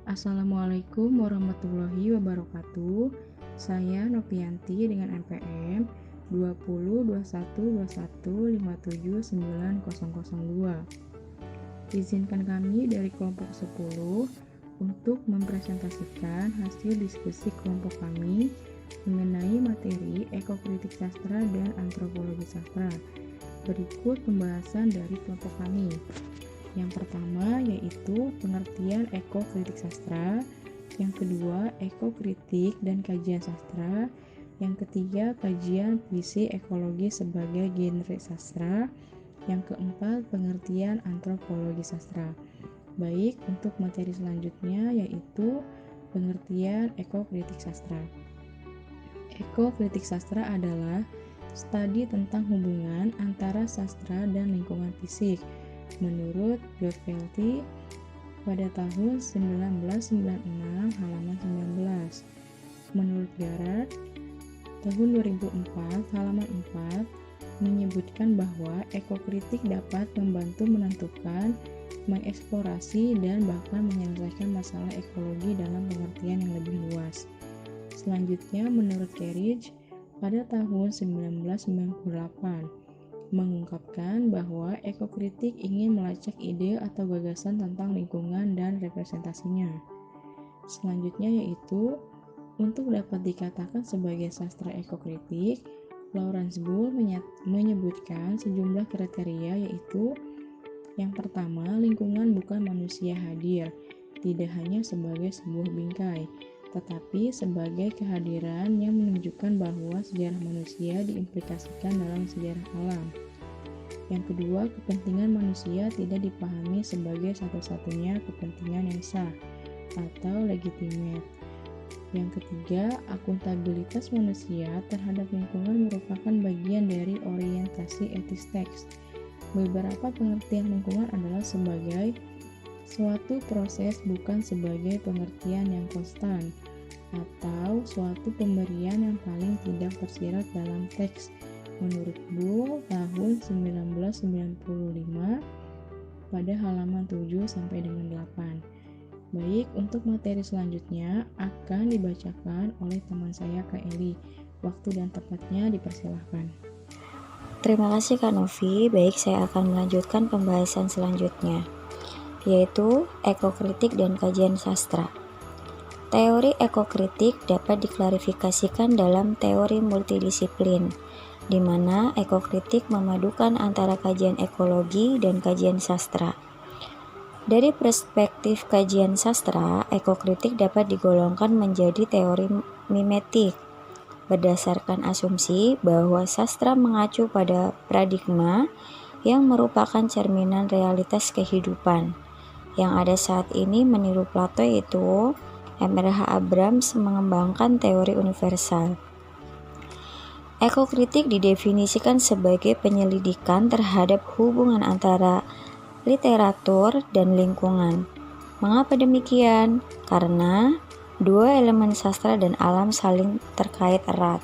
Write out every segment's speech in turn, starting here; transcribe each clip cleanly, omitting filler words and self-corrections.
Assalamualaikum warahmatullahi wabarakatuh. Saya Novianti dengan NPM 202121579002. Izinkan kami dari kelompok 10 untuk mempresentasikan hasil diskusi kelompok kami mengenai materi ekokritik sastra dan antropologi sastra. Berikut pembahasan dari kelompok kami. Yang pertama yaitu pengertian ekokritik sastra, yang kedua ekokritik dan kajian sastra, yang ketiga kajian puisi ekologi sebagai genre sastra, yang keempat pengertian antropologi sastra. Baik, untuk materi selanjutnya yaitu pengertian ekokritik sastra. Ekokritik sastra adalah studi tentang hubungan antara sastra dan lingkungan fisik. Menurut Brodfelty pada tahun 1996 halaman 19. Menurut Garrett tahun 2004 halaman 4 menyebutkan bahwa ekokritik dapat membantu menentukan, mengeksplorasi, dan bahkan menyelesaikan masalah ekologi dalam pengertian yang lebih luas. Selanjutnya, menurut Carriage pada tahun 1998 mengungkapkan bahwa ekokritik ingin melacak ide atau gagasan tentang lingkungan dan representasinya. Selanjutnya yaitu untuk dapat dikatakan sebagai sastra ekokritik, Lawrence Bull menyebutkan sejumlah kriteria yaitu yang pertama, lingkungan bukan manusia hadir, tidak hanya sebagai sebuah bingkai, tetapi sebagai kehadiran yang menunjukkan bahwa sejarah manusia diimplikasikan dalam sejarah alam. Yang kedua, kepentingan manusia tidak dipahami sebagai satu-satunya kepentingan yang sah atau legitimate. Yang ketiga, akuntabilitas manusia terhadap lingkungan merupakan bagian dari orientasi etis teks. Beberapa pengertian lingkungan adalah sebagai suatu proses bukan sebagai pengertian yang konstan, atau suatu pemberian yang paling tidak tersirat dalam teks. Menurut Bull tahun 1995 pada halaman 7 sampai dengan 8. Baik, untuk materi selanjutnya akan dibacakan oleh teman saya Kak Eli. Waktu dan tempatnya dipersilahkan. Terima kasih Kak Novi. Baik, saya akan melanjutkan pembahasan selanjutnya, yaitu ekokritik dan kajian sastra. Teori ekokritik dapat diklarifikasikan dalam teori multidisiplin, di mana ekokritik memadukan antara kajian ekologi dan kajian sastra. Dari perspektif kajian sastra, ekokritik dapat digolongkan menjadi teori mimetik, berdasarkan asumsi bahwa sastra mengacu pada paradigma yang merupakan cerminan realitas kehidupan yang ada saat ini. Meniru Plato, yaitu M.R.H. Abrams mengembangkan teori universal. Ekokritik didefinisikan sebagai penyelidikan terhadap hubungan antara literatur dan lingkungan. Mengapa demikian? Karena dua elemen sastra dan alam saling terkait erat.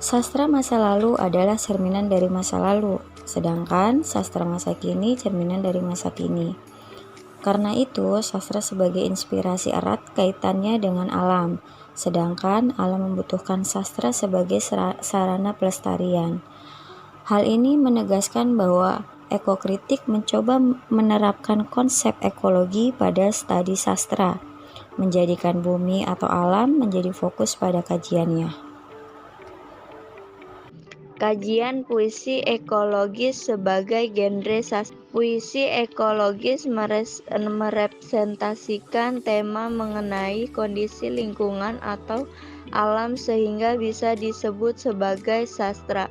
Sastra masa lalu adalah cerminan dari masa lalu, sedangkan sastra masa kini cerminan dari masa kini. Karena itu, sastra sebagai inspirasi erat kaitannya dengan alam, sedangkan alam membutuhkan sastra sebagai sarana pelestarian. Hal ini menegaskan bahwa ekokritik mencoba menerapkan konsep ekologi pada studi sastra, menjadikan bumi atau alam menjadi fokus pada kajiannya. Kajian puisi ekologis sebagai genre sastra. Puisi ekologis merepresentasikan tema mengenai kondisi lingkungan atau alam sehingga bisa disebut sebagai sastra.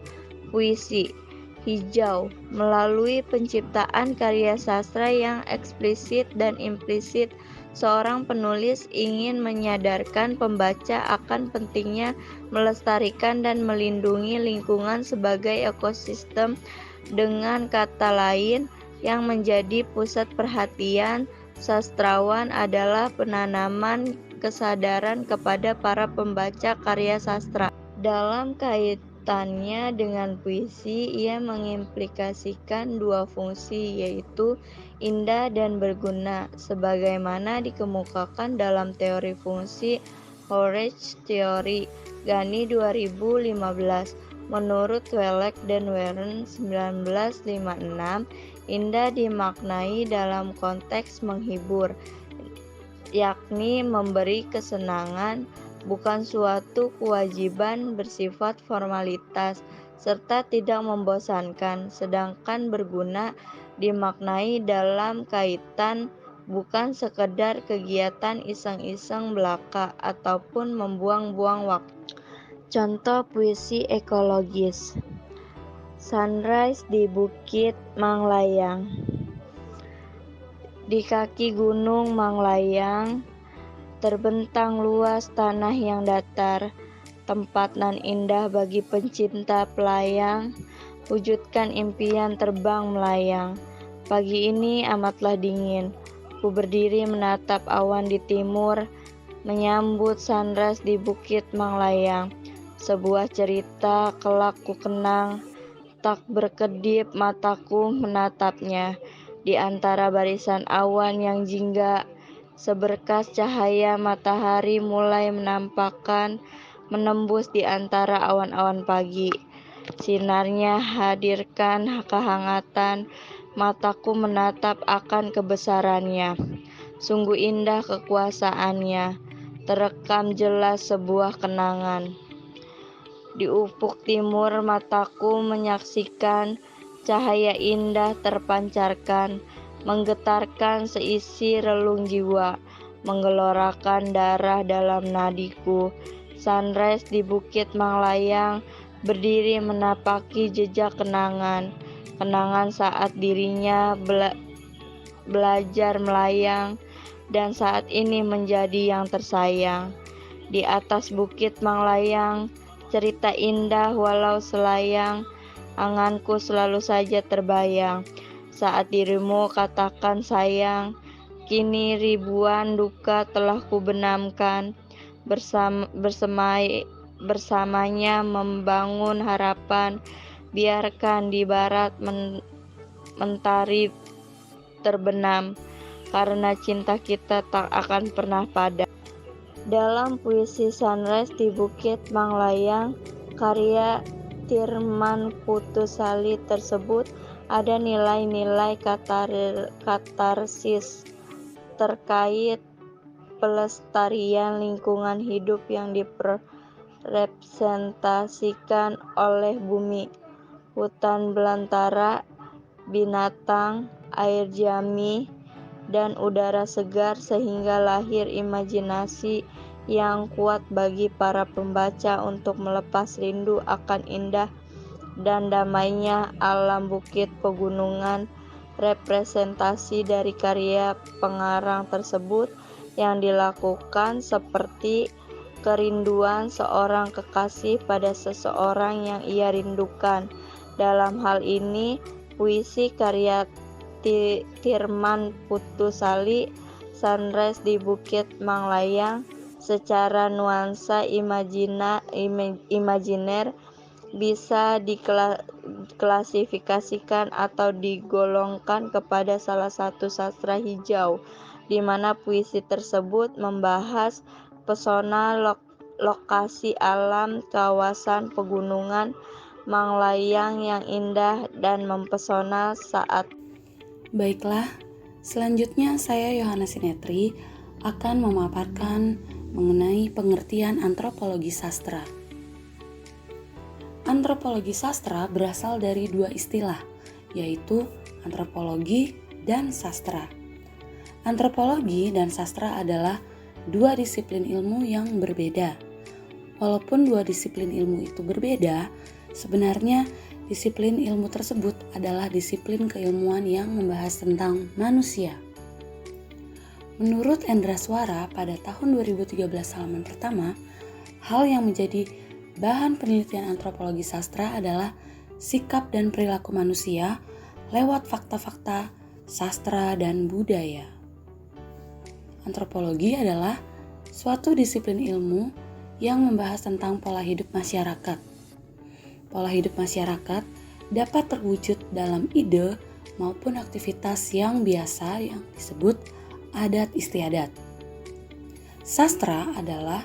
Puisi hijau melalui penciptaan karya sastra yang eksplisit dan implisit. Seorang penulis ingin menyadarkan pembaca akan pentingnya melestarikan dan melindungi lingkungan sebagai ekosistem. Dengan kata lain, yang menjadi pusat perhatian sastrawan adalah penanaman kesadaran kepada para pembaca karya sastra. Dalam kaitannya dengan puisi, ia mengimplikasikan dua fungsi, yaitu indah dan berguna, sebagaimana dikemukakan dalam teori fungsi Horace Theory, Gani 2015. Menurut Welek dan Warren 1956, indah dimaknai dalam konteks menghibur, yakni memberi kesenangan, bukan suatu kewajiban bersifat formalitas, serta tidak membosankan. Sedangkan berguna dimaknai dalam kaitan bukan sekedar kegiatan iseng-iseng belaka ataupun membuang-buang waktu. Contoh puisi ekologis. Sunrise di Bukit Manglayang. Di kaki gunung Manglayang terbentang luas tanah yang datar, tempat nan indah bagi pencinta pelayang, wujudkan impian terbang melayang. Pagi ini amatlah dingin, ku berdiri menatap awan di timur, menyambut sunrise di Bukit Manglayang. Sebuah cerita kelak ku kenang, tak berkedip mataku menatapnya. Di antara barisan awan yang jingga, seberkas cahaya matahari mulai menampakkan, menembus di antara awan-awan pagi. Sinarnya hadirkan kehangatan, mataku menatap akan kebesarannya. Sungguh indah kekuasaannya, terekam jelas sebuah kenangan. Di ufuk timur mataku menyaksikan cahaya indah terpancarkan, menggetarkan seisi relung jiwa, menggelorakan darah dalam nadiku. Sunrise di Bukit Manglayang berdiri menapaki jejak kenangan, kenangan saat dirinya belajar melayang dan saat ini menjadi yang tersayang. Di atas Bukit Manglayang, cerita indah walau selayang, anganku selalu saja terbayang. Saat dirimu katakan sayang, kini ribuan duka telah kubenamkan. Bersamanya membangun harapan, biarkan di barat mentari terbenam, karena cinta kita tak akan pernah padam. Dalam puisi Sunrise di Bukit Manglayang, karya Tirman Kutusali tersebut ada nilai-nilai katarsis terkait pelestarian lingkungan hidup yang direpresentasikan oleh bumi, hutan belantara, binatang, air jernih, dan udara segar, sehingga lahir imajinasi yang kuat bagi para pembaca untuk melepas rindu akan indah dan damainya alam bukit pegunungan. Representasi dari karya pengarang tersebut yang dilakukan seperti kerinduan seorang kekasih pada seseorang yang ia rindukan. Dalam hal ini, puisi karya Tirman Kutusali, Sunrise di Bukit Manglayang, secara nuansa imajiner bisa diklasifikasikan atau digolongkan kepada salah satu sastra hijau, di mana puisi tersebut membahas pesona lokasi alam kawasan pegunungan Manglayang yang indah dan mempesona saat. Baiklah, selanjutnya saya Yohana Sinetri akan memaparkan mengenai pengertian antropologi sastra. Antropologi sastra berasal dari dua istilah, yaitu antropologi dan sastra. Antropologi dan sastra adalah dua disiplin ilmu yang berbeda. Walaupun dua disiplin ilmu itu berbeda, sebenarnya disiplin ilmu tersebut adalah disiplin keilmuan yang membahas tentang manusia. Menurut Endra Swara pada tahun 2013 halaman pertama, hal yang menjadi bahan penelitian antropologi sastra adalah sikap dan perilaku manusia lewat fakta-fakta sastra dan budaya. Antropologi adalah suatu disiplin ilmu yang membahas tentang pola hidup masyarakat. pola hidup masyarakat dapat terwujud dalam ide maupun aktivitas yang biasa yang disebut adat istiadat. Sastra adalah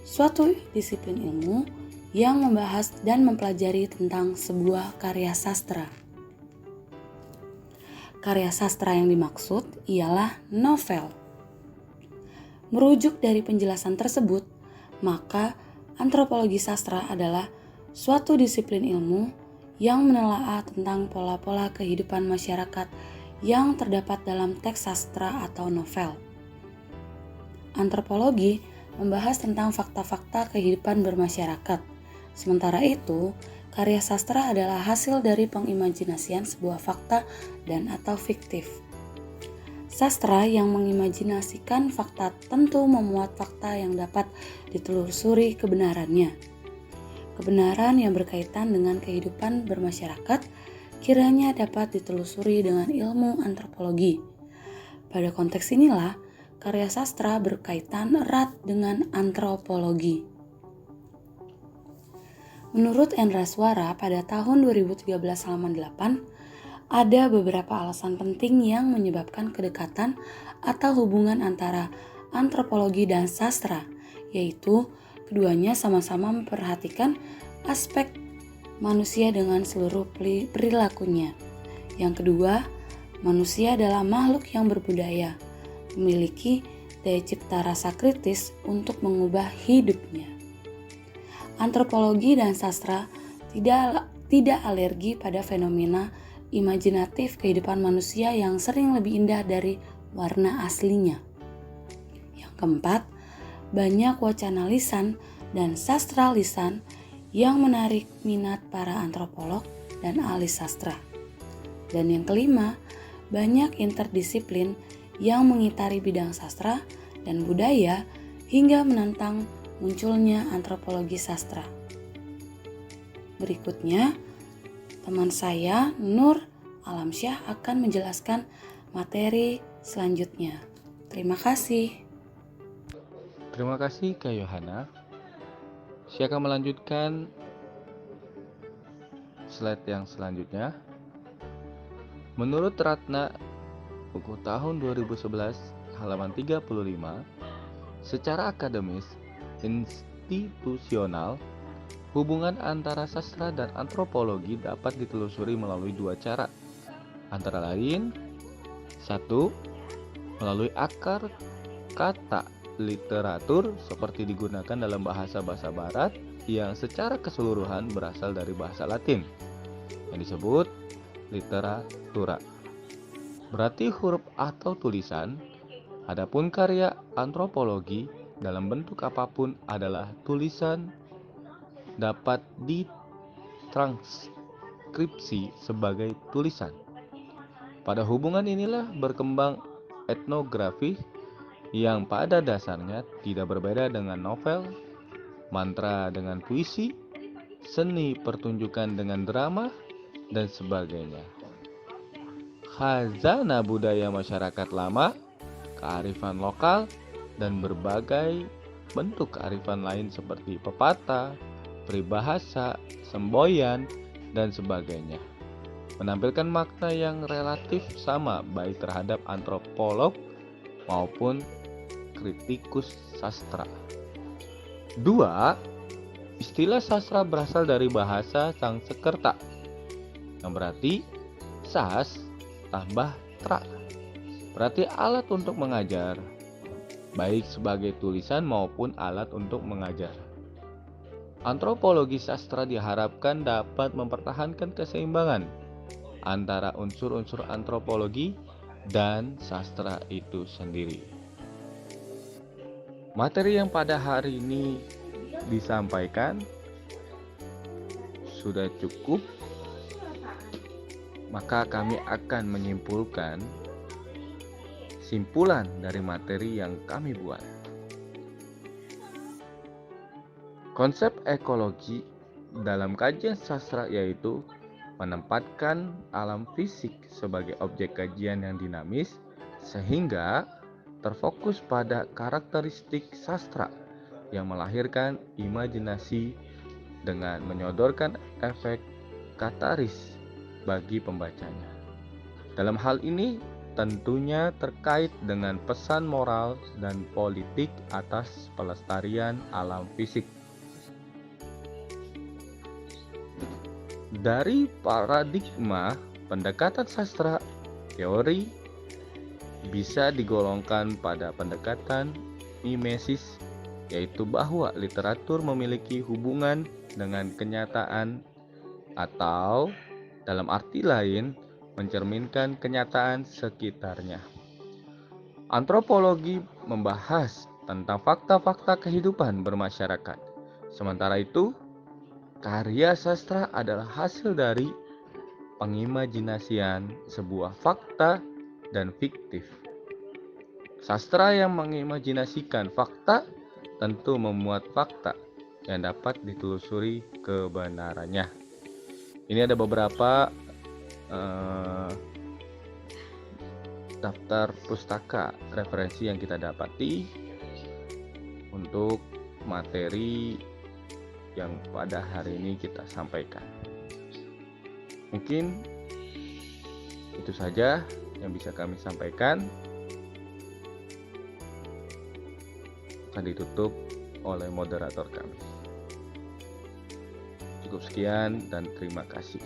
suatu disiplin ilmu yang membahas dan mempelajari tentang sebuah karya sastra. Karya sastra yang dimaksud ialah novel. Merujuk dari penjelasan tersebut, maka antropologi sastra adalah suatu disiplin ilmu yang menelaah tentang pola-pola kehidupan masyarakat yang terdapat dalam teks sastra atau novel. Antropologi membahas tentang fakta-fakta kehidupan bermasyarakat. Sementara itu, karya sastra adalah hasil dari pengimajinasian sebuah fakta dan atau fiktif. Sastra yang mengimajinasikan fakta tentu memuat fakta yang dapat ditelusuri kebenarannya. Kebenaran yang berkaitan dengan kehidupan bermasyarakat kiranya dapat ditelusuri dengan ilmu antropologi. Pada konteks inilah, karya sastra berkaitan erat dengan antropologi. Menurut Endra Suara pada tahun 2013 halaman 8, ada beberapa alasan penting yang menyebabkan kedekatan atau hubungan antara antropologi dan sastra, yaitu keduanya sama-sama memperhatikan aspek manusia dengan seluruh perilakunya. Yang kedua, manusia adalah makhluk yang berbudaya, memiliki daya cipta rasa kritis untuk mengubah hidupnya. Antropologi dan sastra tidak alergi pada fenomena imajinatif kehidupan manusia yang sering lebih indah dari warna aslinya. Yang keempat, banyak wacana lisan dan sastra lisan yang menarik minat para antropolog dan ahli sastra. Dan yang kelima, banyak interdisiplin yang mengitari bidang sastra dan budaya hingga menantang munculnya antropologi sastra. Berikutnya, teman saya Nur Alamsyah akan menjelaskan materi selanjutnya. Terima kasih. Terima kasih Kak Yohana. Saya akan melanjutkan slide yang selanjutnya. Menurut Ratna, buku tahun 2011 halaman 35, secara akademis, institusional, hubungan antara sastra dan antropologi dapat ditelusuri melalui dua cara, antara lain 1. Melalui akar kata literatur seperti digunakan dalam bahasa-bahasa barat yang secara keseluruhan berasal dari bahasa Latin yang disebut literatura, berarti huruf atau tulisan. Adapun karya antropologi dalam bentuk apapun adalah tulisan, dapat ditranskripsi sebagai tulisan. Pada hubungan inilah berkembang etnografi yang pada dasarnya tidak berbeda dengan novel, mantra dengan puisi, seni pertunjukan dengan drama, dan sebagainya. Khazanah budaya masyarakat lama, kearifan lokal, dan berbagai bentuk kearifan lain seperti pepatah, peribahasa, semboyan, dan sebagainya, menampilkan makna yang relatif sama baik terhadap antropolog maupun kritikus sastra. 2. Istilah sastra berasal dari bahasa Sanskerta yang berarti sas tambah tra, berarti alat untuk mengajar, baik sebagai tulisan maupun alat untuk mengajar. Antropologi sastra diharapkan dapat mempertahankan keseimbangan antara unsur-unsur antropologi dan sastra itu sendiri. Materi yang pada hari ini disampaikan sudah cukup, maka kami akan menyimpulkan simpulan dari materi yang kami buat. Konsep ekologi dalam kajian sastra yaitu menempatkan alam fisik sebagai objek kajian yang dinamis sehingga terfokus pada karakteristik sastra yang melahirkan imajinasi dengan menyodorkan efek kataris bagi pembacanya. Dalam hal ini tentunya terkait dengan pesan moral dan politik atas pelestarian alam fisik. Dari paradigma pendekatan sastra teori bisa digolongkan pada pendekatan mimesis, yaitu bahwa literatur memiliki hubungan dengan kenyataan atau dalam arti lain mencerminkan kenyataan sekitarnya. Antropologi membahas tentang fakta-fakta kehidupan bermasyarakat. Sementara itu, karya sastra adalah hasil dari pengimajinasian sebuah fakta dan fiktif. Sastra yang mengimajinasikan fakta tentu memuat fakta yang dapat ditelusuri kebenarannya. Ini ada beberapa daftar pustaka referensi yang kita dapati untuk materi yang pada hari ini kita sampaikan. Mungkin itu saja yang bisa kami sampaikan. Akan ditutup oleh moderator kami. Cukup sekian dan terima kasih.